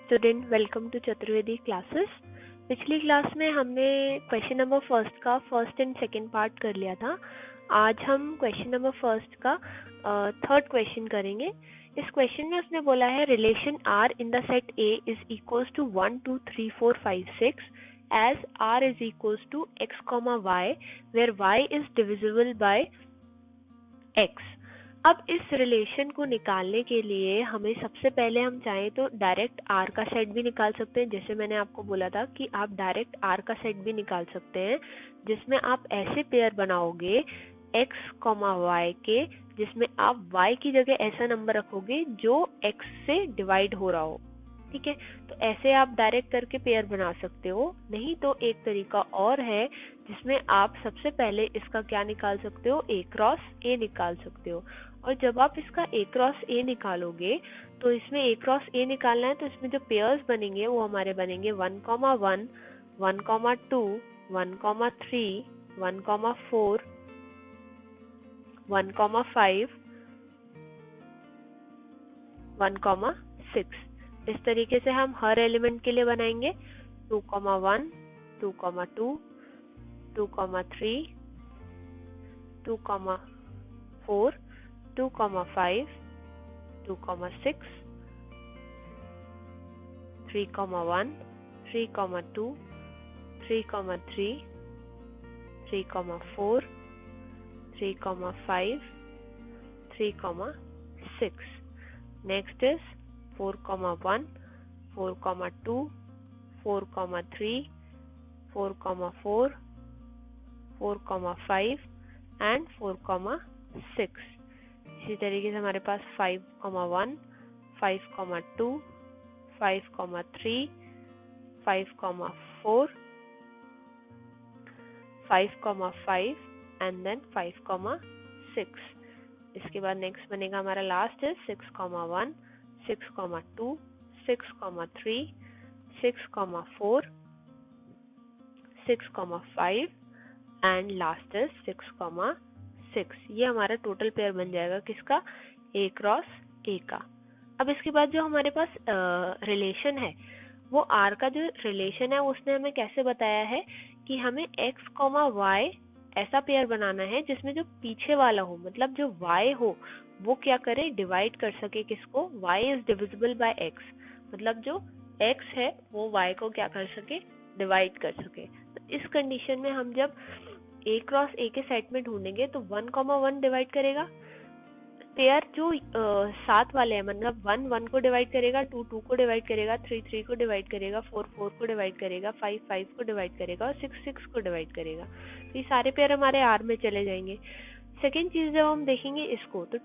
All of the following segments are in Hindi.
Student, welcome to Chaturvedi classes. पिछली क्लास में हमने क्वेश्चन नंबर फर्स्ट का फर्स्ट एंड सेकंड पार्ट कर लिया था। आज हम क्वेश्चन नंबर फर्स्ट का थर्ड क्वेश्चन करेंगे। इस क्वेश्चन में उसने बोला है relation R in the set A is equals to 1 2 3 4 5 6 as R is equals to x comma y where y is divisible by x. अब इस रिलेशन को निकालने के लिए हमें सबसे पहले हम चाहें तो डायरेक्ट आर का सेट भी निकाल सकते हैं। जैसे मैंने आपको बोला था कि आप डायरेक्ट आर का सेट भी निकाल सकते हैं, जिसमें आप ऐसे पेयर बनाओगे x कॉमा वाई के, जिसमें आप y की जगह ऐसा नंबर रखोगे जो x से डिवाइड हो रहा हो। ठीक है, तो ऐसे आप डायरेक्ट करके पेयर बना सकते हो। नहीं तो एक तरीका और है जिसमें आप सबसे पहले इसका क्या निकाल सकते हो, a क्रॉस a निकाल सकते हो। और जब आप इसका a क्रॉस a निकालोगे तो इसमें a क्रॉस a निकालना है, तो इसमें जो पेयर्स बनेंगे वो हमारे बनेंगे 1, 1, 1, 2, 1, 3, 1, 4, 1, 5, 1, 6। इस तरीके से हम हर एलिमेंट के लिए बनाएंगे 2, 1, 2, 2, 2, 3, 2, 4, 2, 5, 2, 6, 3, 1, 3, 2, 3, 3, 3, 4, 3, 5, 3, 6. Next is 4, 1, 4, 2, 4, 3, 4, 4, 4, 5 and 4, 6. इसी तरीके से हमारे पास 5, 1, 5, 2, 5, 3, 5, 4, 5, 5 and then 5, 6. इसके बाद नेक्स्ट बनेगा हमारा लास्ट है 6, 1, 6, 2, 6, 3, 6, 4, 6, 5 एंड लास्ट है 6, 6। ये हमारा टोटल पेयर बन जाएगा किसका, a क्रॉस a का। अब इसके बाद जो हमारे पास रिलेशन है, वो r का जो रिलेशन है उसने हमें कैसे बताया है कि हमें x, y ऐसा पेयर बनाना है जिसमें जो पीछे वाला हो, मतलब जो y हो, वो क्या करे, डिवाइड कर सके किसको, y is divisible bye x। मतलब जो x है वो y को क्या कर सके, डिवाइड कर सके। तो इस कंडीशन में हम जब a क्रॉस a के सेट में ढूंढेंगे तो 1, 1 डिवाइड करेगा, पेयर जो साथ वाले हैं, मतलब 1, 1 को डिवाइड करेगा, 2, 2 को डिवाइड करेगा, 3, 3 को डिवाइड करेगा, 4, 4 को डिवाइड करेगा, 5, 5 को डिवाइड करेगा और 6, 6 को डिवाइड करेगा। तो ये सारे पेयर हमारे आर में चले जाएंगे। सेकेंड चीज जब हम देखेंगे इसको, तो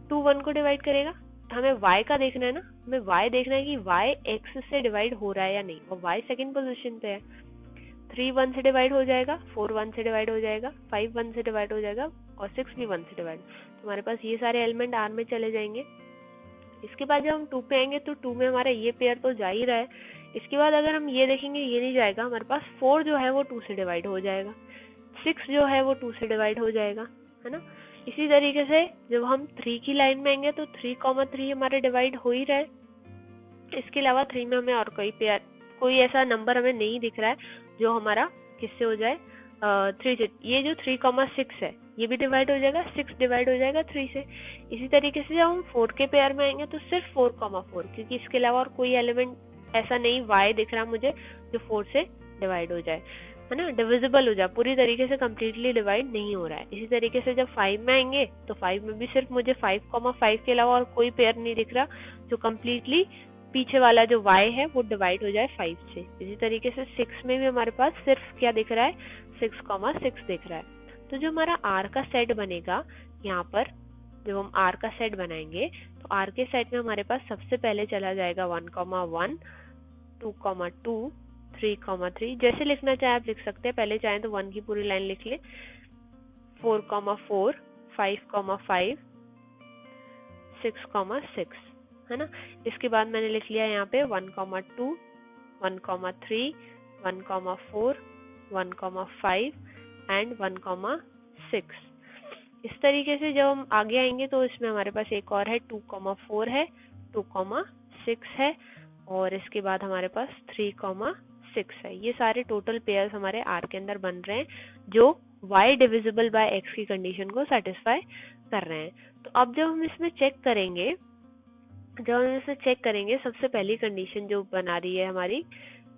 2 1 को डिवाइड करेगा। हमें y का देखना है ना, हमें y देखना है कि y x से डिवाइड हो रहा है या नहीं, और y सेकेंड पोजिशन पे है। 3 1 से डिवाइड हो जाएगा, 4 1 से डिवाइड हो जाएगा, 5 1 से डिवाइड हो जाएगा और 6 भी 1 से डिवाइड। तो हमारे पास ये सारे एलिमेंट आर में चले जाएंगे। इसके बाद जब हम 2 पे आएंगे तो 2 में हमारा ये पेयर तो जा ही रहा है। इसके बाद अगर हम ये देखेंगे, ये नहीं जाएगा, हमारे पास 4 जो है वो 2 से डिवाइड हो जाएगा, 6 जो है वो 2 से डिवाइड हो जाएगा, है ना। इसी तरीके से जब हम 3 की लाइन में आएंगे तो 3, 3 हमारे डिवाइड हो ही रहा है। इसके अलावा 3 में हमें और कोई ऐसा नंबर हमें नहीं दिख रहा है जो हमारा किससे हो जाए, 3 से। ये जो 3, 6 है ये भी डिवाइड हो जाएगा, 6 डिवाइड हो जाएगा 3 से। इसी तरीके से जब हम 4 के पेयर में आएंगे तो सिर्फ 4, 4, क्योंकि इसके अलावा और कोई एलिमेंट ऐसा नहीं y दिख रहा मुझे जो 4 से डिवाइड हो जाए, है ना, डिविजिबल हो जाए, पूरी तरीके से कम्प्लीटली डिवाइड नहीं हो रहा है। इसी तरीके से जब 5 में आएंगे तो 5 में भी सिर्फ मुझे 5, 5 के अलावा और कोई पेयर नहीं दिख रहा जो कम्प्लीटली पीछे वाला जो y है वो डिवाइड हो जाए 5 से। इसी तरीके से 6 में भी हमारे पास सिर्फ क्या दिख रहा है, 6, 6 दिख रहा है। तो जो हमारा r का सेट बनेगा, यहाँ पर जब हम r का सेट बनाएंगे तो r के सेट में हमारे पास सबसे पहले चला जाएगा 1, 1, 2, 2, 3, 3। जैसे लिखना चाहे आप लिख सकते हैं, पहले चाहे तो 1 की पूरी लाइन लिख ले, 4, 4, 5, 5, 6, 6, है ना। इसके बाद मैंने लिख लिया यहाँ पे 1, 2, 1, 3, 1, 4, 1, 5 एंड 1, 6। इस तरीके से जब हम आगे आएंगे तो इसमें हमारे पास एक और है 2, 4 है, 2, 6 है और इसके बाद हमारे पास 3,6 है। ये सारे टोटल पेयर्स हमारे R के अंदर बन रहे हैं जो y डिविजिबल बाय x की कंडीशन को सेटिस्फाई कर रहे हैं। तो अब जब हम इसमें चेक करेंगे सबसे पहली कंडीशन जो बना रही है हमारी,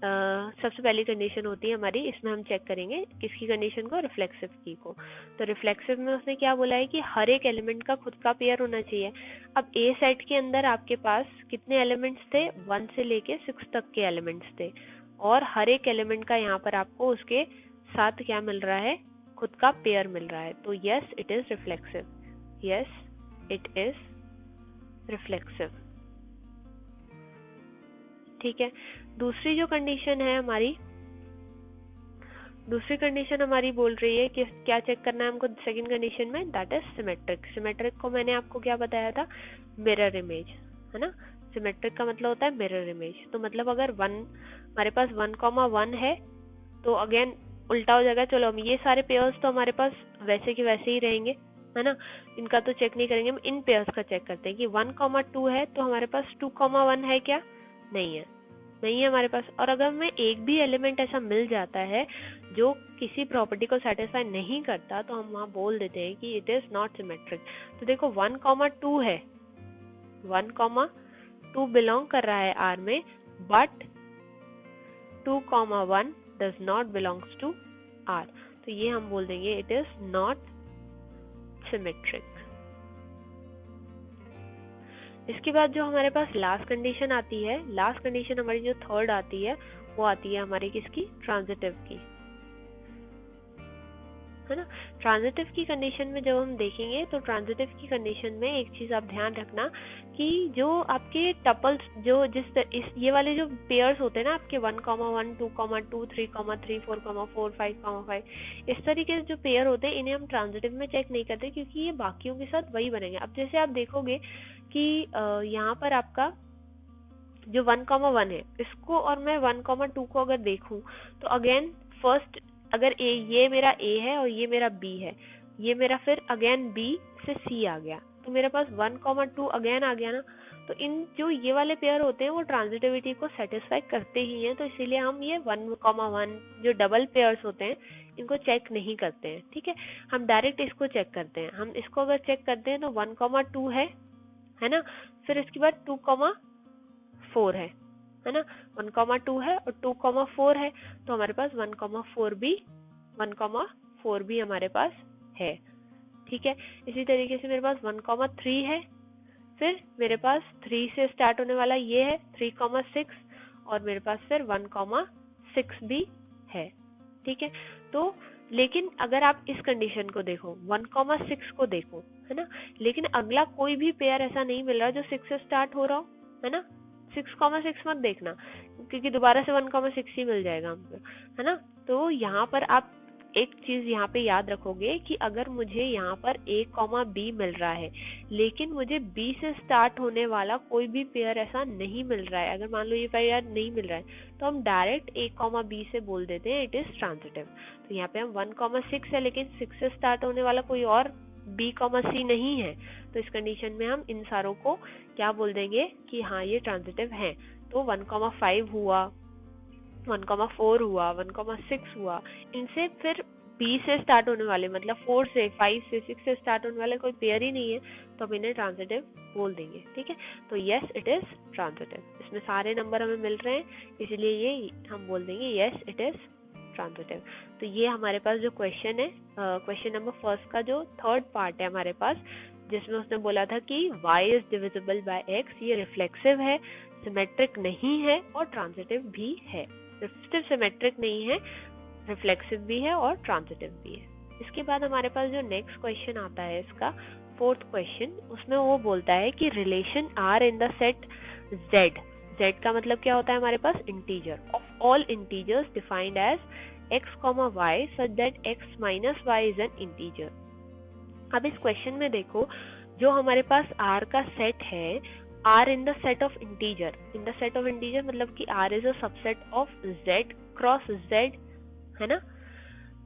सबसे पहली कंडीशन होती है हमारी, इसमें हम चेक करेंगे किसकी कंडीशन को, रिफ्लेक्सिव की को। तो रिफ्लेक्सिव में उसने क्या बोला है कि हर एक एलिमेंट का खुद का पेयर होना चाहिए। अब ए सेट के अंदर आपके पास कितने एलिमेंट्स थे, 1 से लेके 6 तक के एलिमेंट्स थे, और हर एक एलिमेंट का यहाँ पर आपको उसके साथ क्या मिल रहा है, खुद का पेयर मिल रहा है। तो yes it is reflexive, yes it is reflexive. ठीक है, दूसरी जो कंडीशन है हमारी, दूसरी कंडीशन हमारी बोल रही है कि क्या चेक करना है हमको सेकंड कंडीशन में, दैट इज सिमेट्रिक। सिमेट्रिक को मैंने आपको क्या बताया था, मिरर इमेज, है ना। सिमेट्रिक का मतलब होता है मिरर इमेज। तो मतलब अगर हमारे पास 1,1 है तो अगेन उल्टा हो जाएगा। चलो हम ये सारे पेयर्स तो हमारे पास वैसे के वैसे ही रहेंगे, है ना, इनका तो चेक नहीं करेंगे, हम इन पेयर्स का चेक करते हैं कि 1,2 है तो हमारे पास 2,1 है क्या, नहीं है, नहीं है हमारे पास। और अगर हमें एक भी एलिमेंट ऐसा मिल जाता है जो किसी प्रॉपर्टी को सेटिस्फाई नहीं करता तो हम वहाँ बोल देते हैं कि इट इज नॉट सिमेट्रिक। तो देखो 1,2 है, 1,2 बिलोंग कर रहा है R में, but 2,1 does not belongs to R। तो ये हम बोल देंगे इट इज नॉट सिमेट्रिक। इसके बाद जो हमारे पास लास्ट कंडीशन आती है, लास्ट कंडीशन हमारी जो थर्ड आती है वो आती है हमारी किसकी, ट्रांजिटिव की, है ना। ट्रांजिटिव की कंडीशन में जब हम देखेंगे तो ट्रांजिटिव की कंडीशन में एक चीज आप ध्यान रखना कि जो आपके टपल्स जो ये वाले जो पेयर्स होते हैं ना आपके 1,1, 2,2, 3,3, 4,4, 5,5, इस तरीके से जो पेयर होते हैं इन्हें हम ट्रांजिटिव में चेक नहीं करते क्योंकि ये बाकियों के साथ वही बनेंगे। अब जैसे आप देखोगे कि यहाँ पर आपका जो 1,1 है इसको और मैं 1,2 को अगर देखूं तो अगेन फर्स्ट अगर ये मेरा A है और ये मेरा B है, ये मेरा फिर अगेन B से C आ गया, तो मेरे पास 1,2 अगेन आ गया ना। तो इन जो ये वाले पेयर होते हैं वो ट्रांजिटिविटी को सेटिस्फाई करते ही हैं, तो इसीलिए हम ये 1,1 जो डबल पेयर्स होते हैं इनको चेक नहीं करते हैं। ठीक है, हम डायरेक्ट इसको चेक करते हैं। हम इसको अगर चेक करते हैं तो 1,2 है ना, फिर इसके बाद 2,4 है ना, 1,2 है और 2,4 है, तो हमारे पास 1,4 भी हमारे पास है। ठीक है, इसी तरीके से मेरे पास 1,3 है, फिर मेरे पास 3 से स्टार्ट होने वाला ये है 3,6 और मेरे पास फिर 1,6 भी है। ठीक है, तो लेकिन अगर आप इस कंडीशन को देखो 1,6 को देखो, है ना, लेकिन अगला कोई भी पेयर ऐसा नहीं मिल रहा जो 6 से स्टार्ट हो रहा हो, है ना। 6,6 मत देखना क्योंकि दोबारा से 1,6 ही मिल जाएगा हमको, है ना। तो यहाँ पर आप एक चीज यहाँ पे याद रखोगे कि अगर मुझे यहाँ पर A, B मिल रहा है लेकिन मुझे B से स्टार्ट होने वाला कोई भी पेयर ऐसा नहीं मिल रहा है, अगर मान लो ये पेयर नहीं मिल रहा है तो हम डायरेक्ट A, B से बोल देते हैं इट इज ट्रांजिटिव। तो यहाँ पे हम 1,6 है लेकिन 6 से स्टार्ट होने वाला कोई और B, C नहीं है, तो इस कंडीशन में हम इन सारों को क्या बोल देंगे कि हाँ ये ट्रांजिटिव है। तो 1,5 हुआ, 1,4 हुआ, 1,6 हुआ, इनसे फिर B से स्टार्ट होने वाले मतलब 4 से 5 से 6 से स्टार्ट होने वाले कोई पेयर ही नहीं है, तो हम इन्हें ट्रांजिटिव बोल देंगे। ठीक है, तो यस इट इज ट्रांजिटिव, इसमें सारे नंबर हमें मिल रहे हैं इसलिए ये हम बोल देंगे यस इट इज ट्रांजिटिव। तो ये हमारे पास जो क्वेश्चन है, क्वेश्चन नंबर फर्स्ट का जो थर्ड पार्ट है हमारे पास, जिसमें उसने बोला था कि y is divisible bye x, ये रिफ्लेक्सिव है, सिमेट्रिक नहीं है और ट्रांजिटिव भी है। सिर्फ सिमेट्रिक नहीं है, रिफ्लेक्सिव भी है और ट्रांजिटिव भी है। इसके बाद हमारे पास जो नेक्स्ट क्वेश्चन आता है इसका फोर्थ क्वेश्चन, उसमें वो बोलता है कि relation R in the set Z, Z का मतलब क्या होता है हमारे पास, integer of all integers defined as x, y such that x minus y is an integer। अब इस क्वेश्चन में देखो जो हमारे पास R का सेट है, R in the set of integer, in the set of integer मतलब कि R is a subset of Z cross Z, है ना।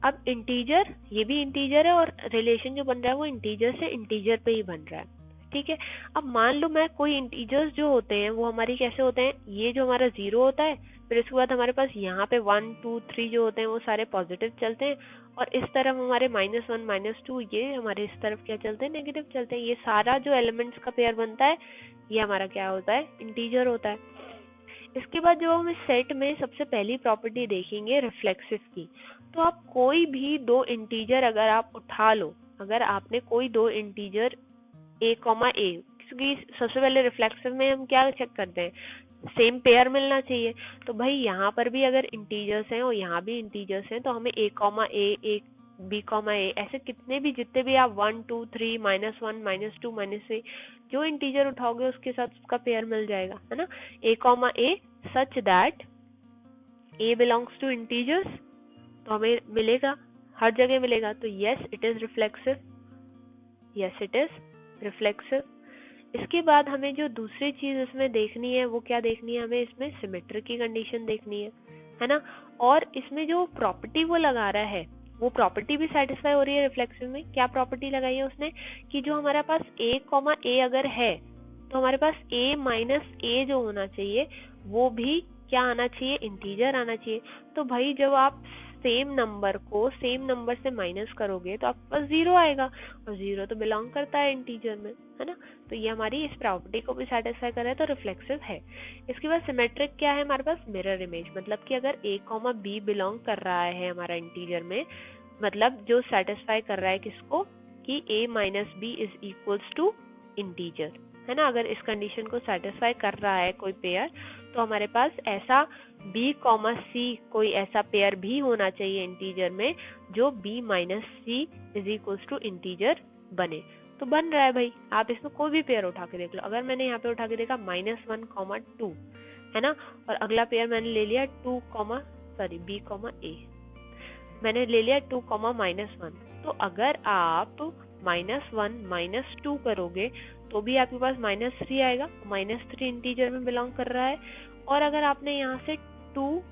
अब इंटीजर, ये भी इंटीजर है और रिलेशन जो बन रहा है वो इंटीजर से इंटीजर पे ही बन रहा है। ठीक है। अब मान लो मैं कोई इंटीजर्स जो होते हैं वो हमारी कैसे होते हैं, ये जो हमारा 0 होता है, फिर इसके बाद हमारे पास यहाँ पे 1 2 3 जो होते हैं वो सारे पॉजिटिव चलते हैं, और इस तरफ हमारे -1 -2 ये हमारे इस तरफ क्या चलते हैं, नेगेटिव चलते हैं। ये सारा जो एलिमेंट्स का पेयर बनता है ये हमारा क्या होता है, इंटीजर होता है। इसके बाद जो हम इस सेट में सबसे पहली प्रॉपर्टी देखेंगे रिफ्लेक्सिव की। तो आप कोई भी दो इंटीजर अगर आप उठा लो, अगर आपने कोई दो इंटीजर a, क्योंकि सबसे पहले रिफ्लेक्सिव में हम क्या चेक करते हैं, सेम पेयर मिलना चाहिए। तो भाई यहाँ पर भी अगर इंटीजर्स हैं और यहाँ भी इंटीजर्स हैं तो हमें a, b, a ऐसे कितने भी जितने भी आप 1 2 3 -1 -2 -3 जो इंटीजर उठाओगे उसके साथ उसका पेयर मिल जाएगा, है ना। a, such that a belongs to integers, तो हमें मिलेगा, हर जगह मिलेगा। तो yes it is reflexive, yes it is reflexive. इसके बाद हमें जो दूसरी चीज इसमें देखनी है वो क्या देखनी है, हमें इसमें सिमेट्री की कंडीशन देखनी है ना। और इसमें जो प्रॉपर्टी वो लगा रहा है वो प्रॉपर्टी भी सेटिस्फाई हो रही है रिफ्लेक्सिव में। क्या प्रॉपर्टी लगाई है उसने, कि जो हमारे पास a, अगर है तो हमारे पास a जो होना चाहिए वो भी क्या आना चाहिए, इंटीजर आना चाहिए। तो भाई जब आप सेम नंबर को सेम नंबर से माइनस करोगे तो आपके पास 0 आएगा, और 0 तो बिलोंग करता है इंटीजर में, है ना। तो ये हमारी इस प्रॉपर्टी को भी सेटिस्फाई कर रहा है, तो रिफ्लेक्सिव है। इसके बाद सिमेट्रिक क्या है हमारे पास, मिरर इमेज, मतलब कि अगर a, b बिलोंग कर रहा है हमारा इंटीजर में, मतलब जो सेटिस्फाई कर रहा है किसको, कि a - b is equals to integer, है ना। अगर इस कंडीशन को सेटिस्फाई कर रहा है कोई पेयर तो हमारे पास ऐसा b, c कोई ऐसा पेयर भी होना चाहिए इंटीजर में जो b - c is equals to integer बने। तो बन रहा है भाई, आप इसमें कोई भी पेयर उठा के देख लो। अगर मैंने यहाँ पे उठा के देखा -1, 2, है ना, और अगला पेयर मैंने ले लिया b, a, मैंने ले लिया 2, -1। तो अगर आप -1 -2 करोगे तो भी आपके पास -3 आएगा, -3 इंटीजर में बिलोंग कर रहा है। और अगर आपने यहाँ से 2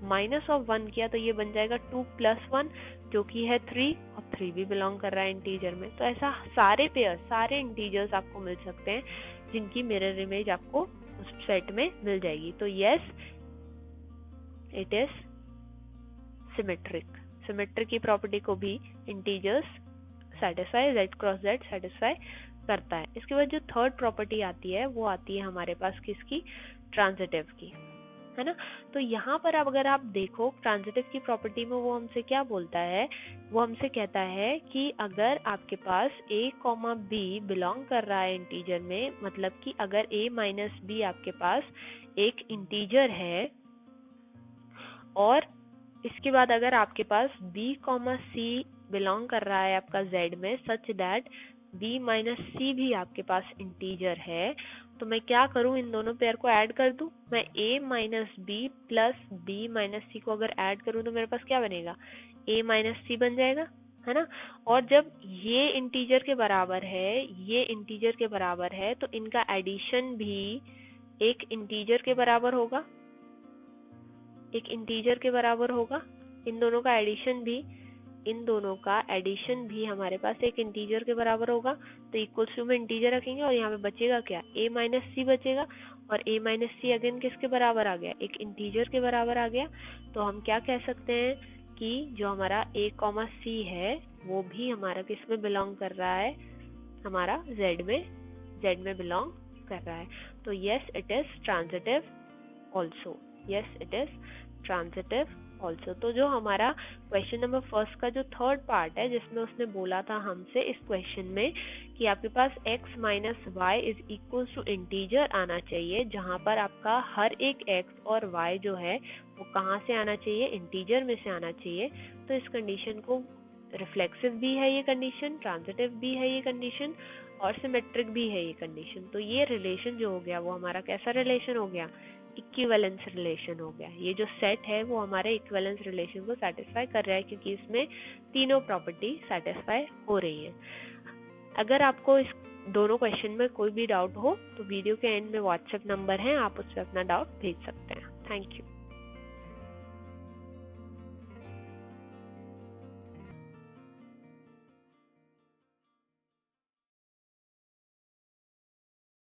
माइनस ऑफ 1 किया तो ये बन जाएगा 2 + 1 जो कि है 3, और 3 भी बिलोंग कर रहा है इंटीजर में। तो ऐसा सारे पेयर, सारे इंटीजर्स आपको मिल सकते हैं जिनकी मिरर इमेज आपको उस सेट में मिल जाएगी। तो yes it is symmetric. Symmetric की प्रॉपर्टी को भी integers satisfy, z cross z satisfy करता है। इसके बाद जो थर्ड प्रॉपर्टी आती है वो आती है हमारे पास किसकी, ट्रांजिटिव की, है ना। तो यहाँ पर अब अगर आप देखो ट्रांजिटिव की प्रॉपर्टी में वो हमसे क्या बोलता है, वो हमसे कहता है कि अगर आपके पास a, b बिलोंग कर रहा है इंटीजर में, मतलब कि अगर a - b आपके पास एक इंटीजर है, और इसके बाद अगर आपके पास b, c बिलोंग कर रहा है आपका z में, सच दैट b - c भी आपके पास इंटीजर है, तो मैं क्या करूं, इन दोनों पेयर को ऐड कर दूं। मैं a - b plus b - c को अगर ऐड करूं तो मेरे पास क्या बनेगा, a - c बन जाएगा, है ना। और जब ये इंटीजर के बराबर है, ये इंटीजर के बराबर है, तो इनका एडिशन भी एक इंटीजर के बराबर होगा, एक इंटीजर के बराबर होगा। इन दोनों का एडिशन भी हमारे पास एक इंटीजर के बराबर होगा। तो इक्वल्स टू में इंटीजर रखेंगे और यहाँ पे बचेगा क्या, a - c बचेगा, और a - c अगेन किसके बराबर आ गया, एक इंटीजर के बराबर आ गया। तो हम क्या कह सकते हैं कि जो हमारा a, c है वो भी हमारा किस में बिलोंग कर रहा है, हमारा z में बिलोंग कर रहा है। तो yes it is transitive also, yes it is transitive also. तो जो हमारा क्वेश्चन नंबर फर्स्ट का जो थर्ड पार्ट है, जिसमें उसने बोला था हमसे इस क्वेश्चन में कि आपके पास x - y is equal to integer आना चाहिए, जहां पर आपका हर एक x और y जो है वो कहाँ से आना चाहिए, इंटीजर में से आना चाहिए। तो इस कंडीशन को रिफ्लेक्सिव भी है ये कंडीशन, ट्रांजिटिव भी है ये कंडीशन, और सिमेट्रिक भी है ये कंडीशन। तो ये रिलेशन जो हो गया वो हमारा कैसा रिलेशन हो गया, इक्विवेलेंस रिलेशन हो गया। ये जो सेट है वो हमारे इक्विवेलेंस रिलेशन को सेटिस्फाई कर रहा है, क्योंकि इसमें तीनों प्रॉपर्टी सेटिस्फाई हो रही है। अगर आपको इस दोनों क्वेश्चन में कोई भी डाउट हो तो वीडियो के एंड में व्हाट्सएप नंबर है, आप उस पर अपना डाउट भेज सकते हैं। Thank you.